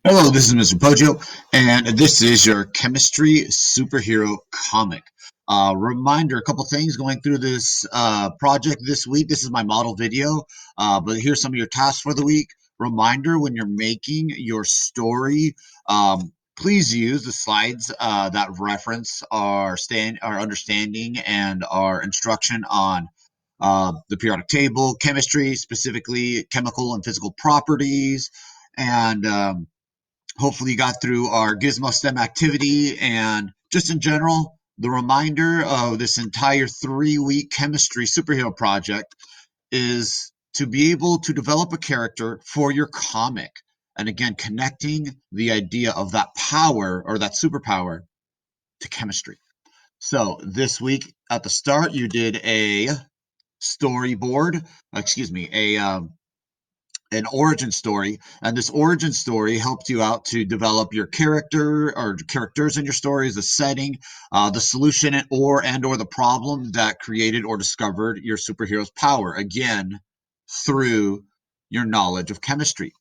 Hello, this is Mr. Poggio, and this is your chemistry superhero comic. Reminder, a couple things going through this project this week. This is my model video, but here's some of your tasks for the week. Reminder, when you're making your story, please use the slides that reference our understanding and our instruction on the periodic table, chemistry, specifically chemical and physical properties, and hopefully you got through our Gizmo STEM activity and just in general, the reminder of this entire 3 week chemistry superhero project is to be able to develop a character for your comic. And again, connecting the idea of that power or that superpower to chemistry. So this week at the start, you did a storyboard, excuse me, a an origin story, and this origin story helped you out to develop your character or characters in your stories, the setting, the solution, or the problem that created or discovered your superhero's power. Again, through your knowledge of chemistry.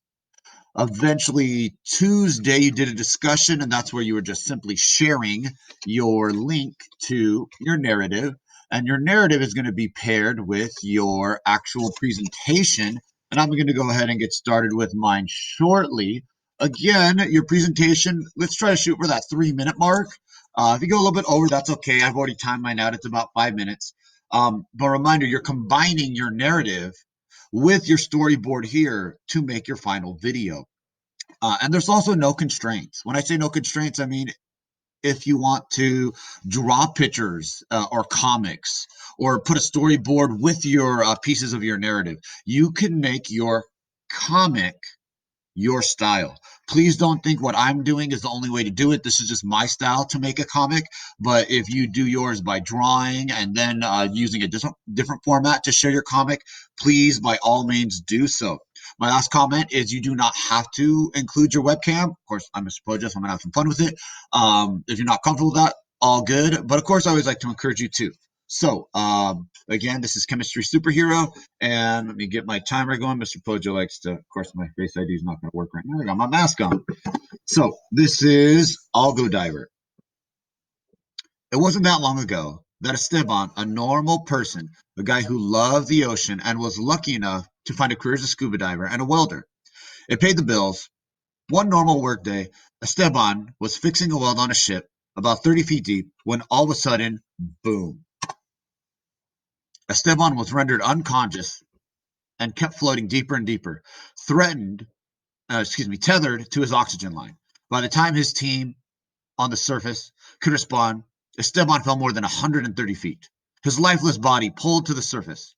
Eventually, Tuesday, you did a discussion, and that's where you were just simply sharing your link to your narrative. And your narrative is going to be paired with your actual presentation. And I'm going to go ahead and get started with mine shortly. Again, your presentation, let's try to shoot for that 3 minute mark. If you go a little bit over, that's okay. I've already timed mine out. It's about 5 minutes. But reminder, you're combining your narrative with your storyboard here to make your final video. And there's also no constraints. When I say no constraints, I mean if you want to draw pictures or comics or put a storyboard with your pieces of your narrative, you can make your comic your style. Please don't think what I'm doing is the only way to do it. This is just my style to make a comic. But if you do yours by drawing and then using a different format to share your comic, please, by all means, do so. My last comment is you do not have to include your webcam. Of course, I'm a Poggio, so I'm going to have some fun with it. If you're not comfortable with that, all good. But of course, I always like to encourage you to. So, again, this is Chemistry Superhero. And let me get my timer going. Mr. Poggio likes to, of course, my face ID is not going to work right now. I got my mask on. So this is I'll Go Diver. It wasn't that long ago that Esteban, a normal person, a guy who loved the ocean and was lucky enough to find a career as a scuba diver and a welder. It paid the bills. One normal workday, Esteban was fixing a weld on a ship about 30 feet deep when all of a sudden, boom. Esteban was rendered unconscious and kept floating deeper and deeper, tethered to his oxygen line. By the time his team on the surface could respond, Esteban fell more than 130 feet. His lifeless body pulled to the surface.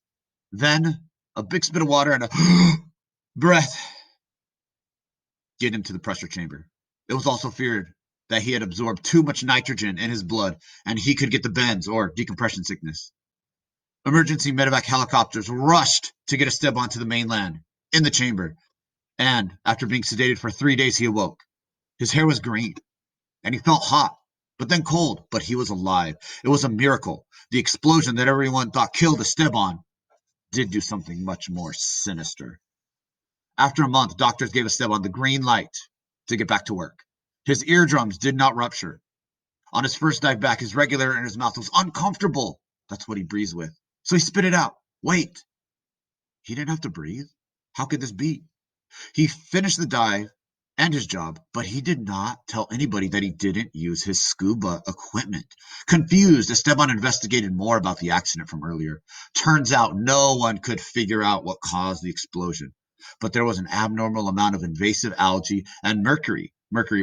Then a big spit of water and a breath get him to the pressure chamber. It was also feared that he had absorbed too much nitrogen in his blood and he could get the bends or decompression sickness. Emergency medevac helicopters rushed to get Esteban to the mainland in the chamber. And after being sedated for 3 days, he awoke. His hair was green and he felt hot, but then cold, but he was alive. It was a miracle. The explosion that everyone thought killed Esteban did do something much more sinister. After a month, doctors gave Esteban the green light to get back to work. His eardrums did not rupture. On his first dive back, his regulator in his mouth was uncomfortable. That's what he breathes with. So he spit it out. Wait, he didn't have to breathe? How could this be? He finished the dive and his job, but he did not tell anybody that he didn't use his scuba equipment. Confused, Esteban investigated more about the accident from earlier. Turns out no one could figure out what caused the explosion, but there was an abnormal amount of invasive algae and mercury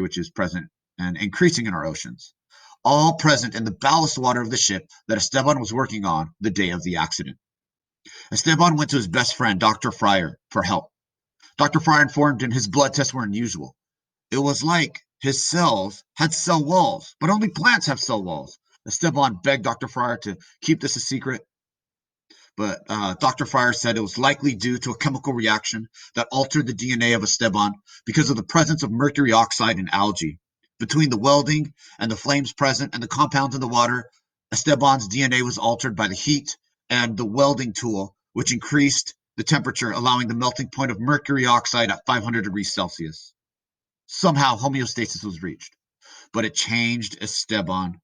which is present and increasing in our oceans, all present in the ballast water of the ship that Esteban was working on the day of the accident. Esteban went to his best friend, Dr. Fryer, for help. Dr. Fryer informed him his blood tests were unusual. It was like his cells had cell walls, but only plants have cell walls. Esteban begged Dr. Fryer to keep this a secret, but Dr. Fryer said it was likely due to a chemical reaction that altered the DNA of Esteban because of the presence of mercury oxide and algae. Between the welding and the flames present and the compounds in the water, Esteban's DNA was altered by the heat and the welding tool, which increased the temperature, allowing the melting point of mercury oxide at 500 degrees Celsius. Somehow homeostasis was reached, but it changed Esteban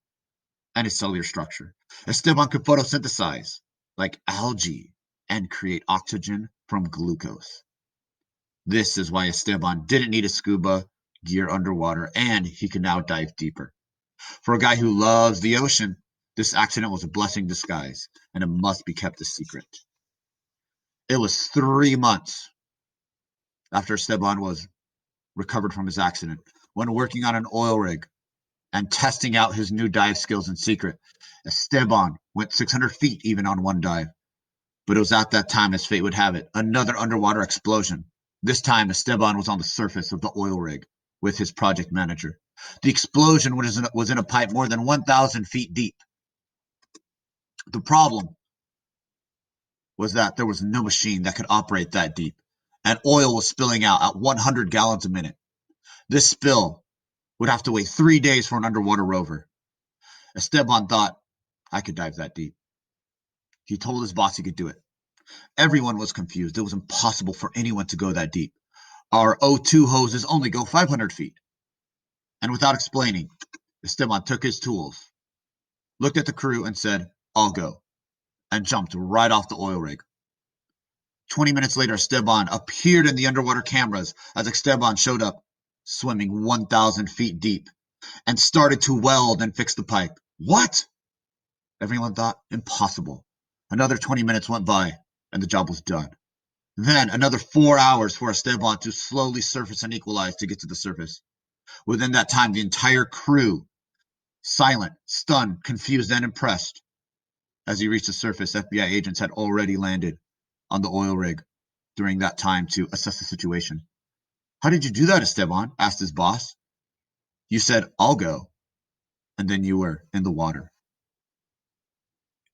and his cellular structure. Esteban could photosynthesize like algae and create oxygen from glucose. This is why Esteban didn't need a scuba gear underwater, and he could now dive deeper. For a guy who loves the ocean, this accident was a blessing in disguise, and it must be kept a secret. It was 3 months after Esteban was recovered from his accident, when working on an oil rig and testing out his new dive skills in secret. Esteban went 600 feet even on one dive. But it was at that time, as fate would have it, another underwater explosion. This time, Esteban was on the surface of the oil rig with his project manager. The explosion was in a pipe more than 1,000 feet deep. The problem was that there was no machine that could operate that deep, and oil was spilling out at 100 gallons a minute. This spill would have to wait 3 days for an underwater rover. Esteban thought, I could dive that deep. He told his boss he could do it. Everyone was confused. It was impossible for anyone to go that deep. Our O2 hoses only go 500 feet. And without explaining, Esteban took his tools, looked at the crew, and said, I'll go, and jumped right off the oil rig. 20 minutes later, Esteban appeared in the underwater cameras as Esteban showed up, swimming 1,000 feet deep, and started to weld and fix the pipe. What? Everyone thought, impossible. Another 20 minutes went by, and the job was done. Then another 4 hours for Esteban to slowly surface and equalize to get to the surface. Within that time, the entire crew, silent, stunned, confused, and impressed. As he reached the surface, FBI agents had already landed on the oil rig during that time to assess the situation. How did you do that, Esteban? Asked his boss. You said, I'll go, and then you were in the water.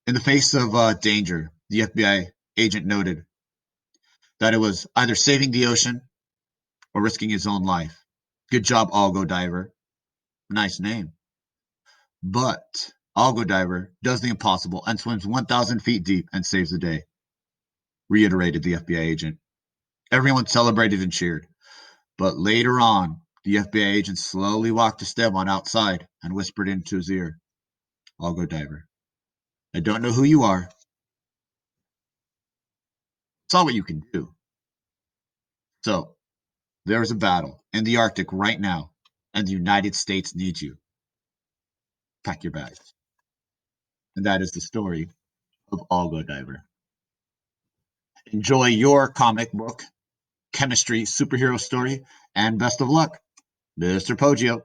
In the face of danger, the FBI agent noted that it was either saving the ocean or risking his own life. Good job, Algo Diver. Nice name. But Algo Diver does the impossible and swims 1,000 feet deep and saves the day, reiterated the FBI agent. Everyone celebrated and cheered. But later on, the FBI agent slowly walked Esteban outside and whispered into his ear, Algo Diver, I don't know who you are. Saw what you can do. So, there is a battle in the Arctic right now, and the United States needs you. Pack your bags. And that is the story of Algo Diver. Enjoy your comic book, chemistry, superhero story, and best of luck, Mr. Poggio.